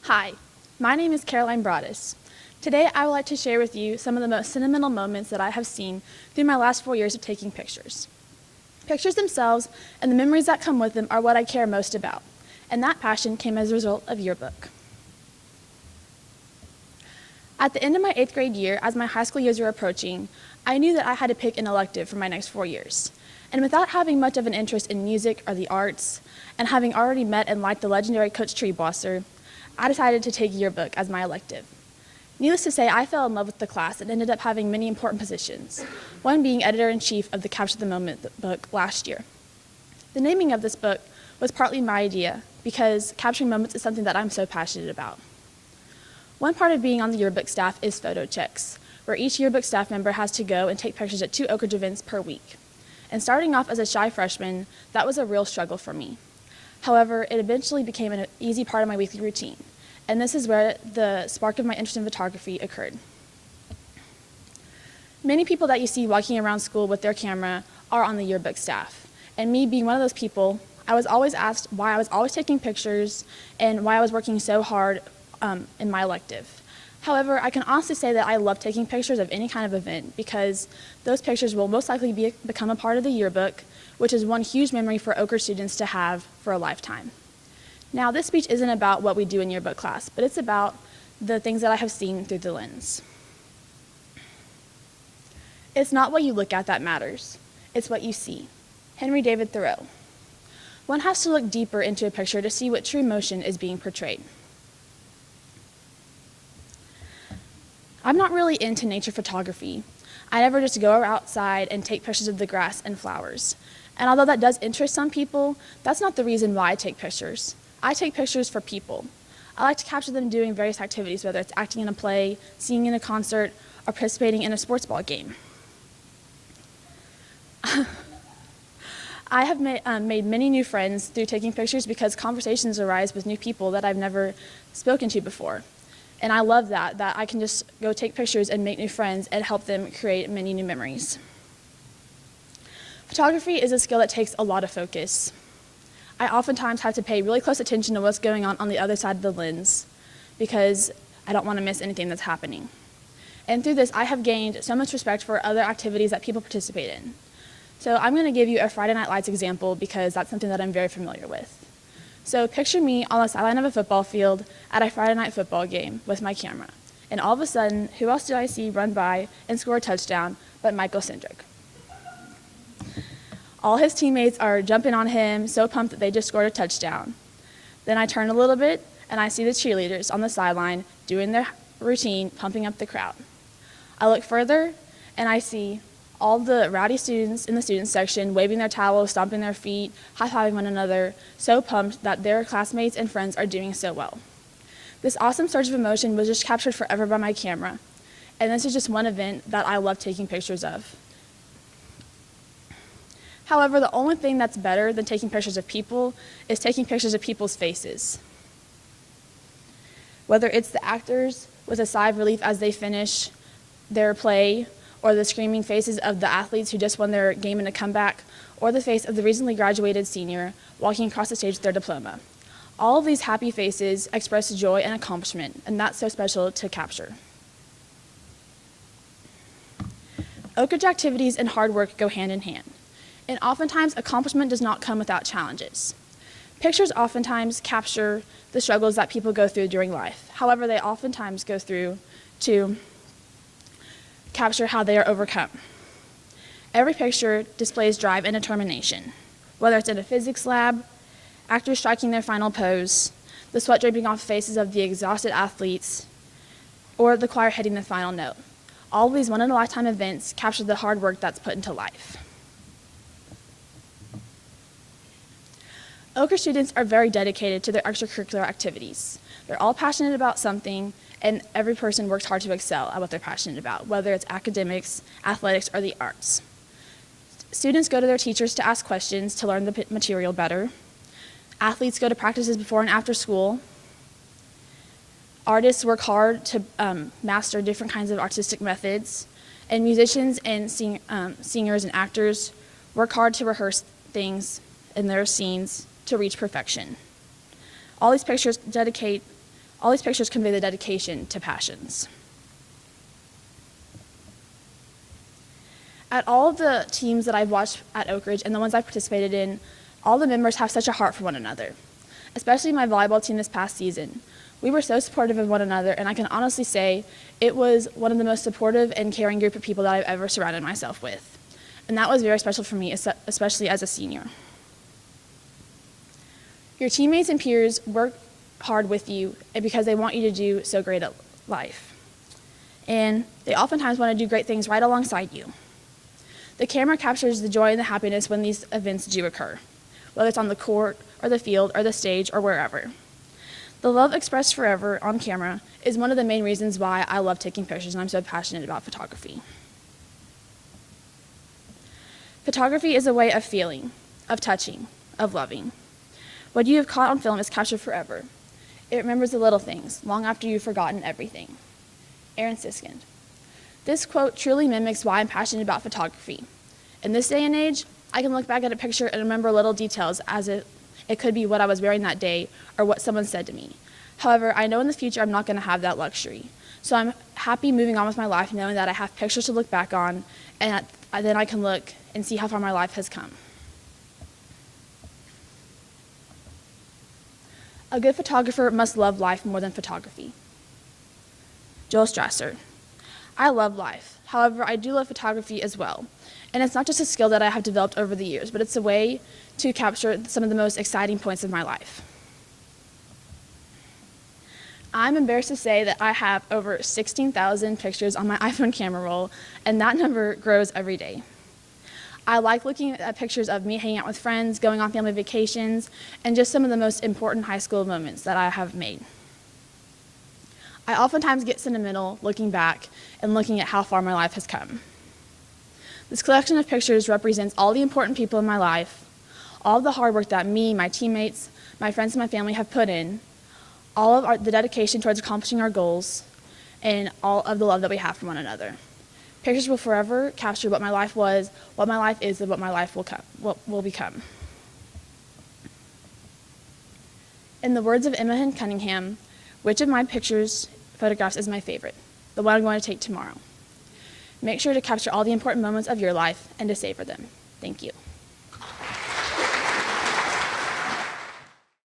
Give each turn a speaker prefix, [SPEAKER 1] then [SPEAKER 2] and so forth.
[SPEAKER 1] Hi, my name is Caroline Broadus. Today I would like to share with you some of the most sentimental moments that I have seen through my last 4 years of taking pictures. Pictures themselves and the memories that come with them are what I care most about, and that passion came as a result of yearbook. At the end of my 8th grade year, as my high school years were approaching, I knew that I had to pick an elective for my next 4 years. And without having much of an interest in music or the arts, and having already met and liked the legendary Coach Treebosser, I decided to take yearbook as my elective. Needless to say, I fell in love with the class and ended up having many important positions, one being editor-in-chief of the Capture the Moment book last year. The naming of this book was partly my idea, because capturing moments is something that I'm so passionate about. One part of being on the yearbook staff is photo checks, where each yearbook staff member has to go and take pictures at 2 Oakridge events per week. And starting off as a shy freshman, that was a real struggle for me. However, it eventually became an easy part of my weekly routine, and this is where the spark of my interest in photography occurred. Many people that you see walking around school with their camera are on the yearbook staff, and me being one of those people, I was always asked why I was always taking pictures and why I was working so hard in my elective. However, I can honestly say that I love taking pictures of any kind of event because those pictures will most likely become a part of the yearbook, which is one huge memory for Oakridge students to have for a lifetime. Now, this speech isn't about what we do in yearbook class, but it's about the things that I have seen through the lens. It's not what you look at that matters, it's what you see. Henry David Thoreau. One has to look deeper into a picture to see what true emotion is being portrayed. I'm not really into nature photography. I never just go outside and take pictures of the grass and flowers. And although that does interest some people, that's not the reason why I take pictures. I take pictures for people. I like to capture them doing various activities, whether it's acting in a play, singing in a concert, or participating in a sports ball game. I have made many new friends through taking pictures because conversations arise with new people that I've never spoken to before. And I love that I can just go take pictures and make new friends and help them create many new memories. Photography is a skill that takes a lot of focus. I oftentimes have to pay really close attention to what's going on the other side of the lens because I don't want to miss anything that's happening. And through this, I have gained so much respect for other activities that people participate in. So I'm going to give you a Friday Night Lights example because that's something that I'm very familiar with. So picture me on the sideline of a football field at a Friday night football game with my camera. And all of a sudden, who else do I see run by and score a touchdown but Michael Cindric? All his teammates are jumping on him, so pumped that they just scored a touchdown. Then I turn a little bit, and I see the cheerleaders on the sideline doing their routine, pumping up the crowd. I look further, and I see all the rowdy students in the student section waving their towels, stomping their feet, high-fiving one another, so pumped that their classmates and friends are doing so well. This awesome surge of emotion was just captured forever by my camera, and this is just one event that I love taking pictures of. However, the only thing that's better than taking pictures of people is taking pictures of people's faces. Whether it's the actors with a sigh of relief as they finish their play, or the screaming faces of the athletes who just won their game in a comeback, or the face of the recently graduated senior walking across the stage with their diploma. All of these happy faces express joy and accomplishment, and that's so special to capture. Oakridge activities and hard work go hand in hand, and oftentimes accomplishment does not come without challenges. Pictures oftentimes capture the struggles that people go through during life. However, they oftentimes go through to capture how they are overcome. Every picture displays drive and determination, whether it's in a physics lab, actors striking their final pose, the sweat dripping off the faces of the exhausted athletes, or the choir hitting the final note. All of these one-in-a-lifetime events capture the hard work that's put into life. Oakridge students are very dedicated to their extracurricular activities. They're all passionate about something, and every person works hard to excel at what they're passionate about, whether it's academics, athletics, or the arts. Students go to their teachers to ask questions to learn the material better. Athletes go to practices before and after school. Artists work hard to master different kinds of artistic methods. And musicians and singers and actors work hard to rehearse things in their scenes to reach perfection. All these pictures dedicate All these pictures convey the dedication to passions. At all of the teams that I've watched at Oakridge and the ones I've participated in, all the members have such a heart for one another, especially my volleyball team this past season. We were so supportive of one another, and I can honestly say it was one of the most supportive and caring group of people that I've ever surrounded myself with. And that was very special for me, especially as a senior. Your teammates and peers work hard with you because they want you to do so great at life. And they oftentimes want to do great things right alongside you. The camera captures the joy and the happiness when these events do occur, whether it's on the court or the field or the stage or wherever. The love expressed forever on camera is one of the main reasons why I love taking pictures and I'm so passionate about photography. Photography is a way of feeling, of touching, of loving. What you have caught on film is captured forever. It remembers the little things, long after you've forgotten everything. Aaron Siskind. This quote truly mimics why I'm passionate about photography. In this day and age, I can look back at a picture and remember little details as it could be what I was wearing that day or what someone said to me. However, I know in the future I'm not going to have that luxury. So I'm happy moving on with my life knowing that I have pictures to look back on and then I can look and see how far my life has come. A good photographer must love life more than photography. Joel Strasser. I love life. However, I do love photography as well. And it's not just a skill that I have developed over the years, but it's a way to capture some of the most exciting points of my life. I'm embarrassed to say that I have over 16,000 pictures on my iPhone camera roll, and that number grows every day. I like looking at pictures of me hanging out with friends, going on family vacations, and just some of the most important high school moments that I have made. I oftentimes get sentimental looking back and looking at how far my life has come. This collection of pictures represents all the important people in my life, all of the hard work that me, my teammates, my friends, and my family have put in, all of the dedication towards accomplishing our goals, and all of the love that we have for one another. Pictures will forever capture what my life was, what my life is, and what my life will become. In the words of Emma Cunningham, which of my photographs is my favorite? The one I'm going to take tomorrow. Make sure to capture all the important moments of your life and to savor them. Thank you.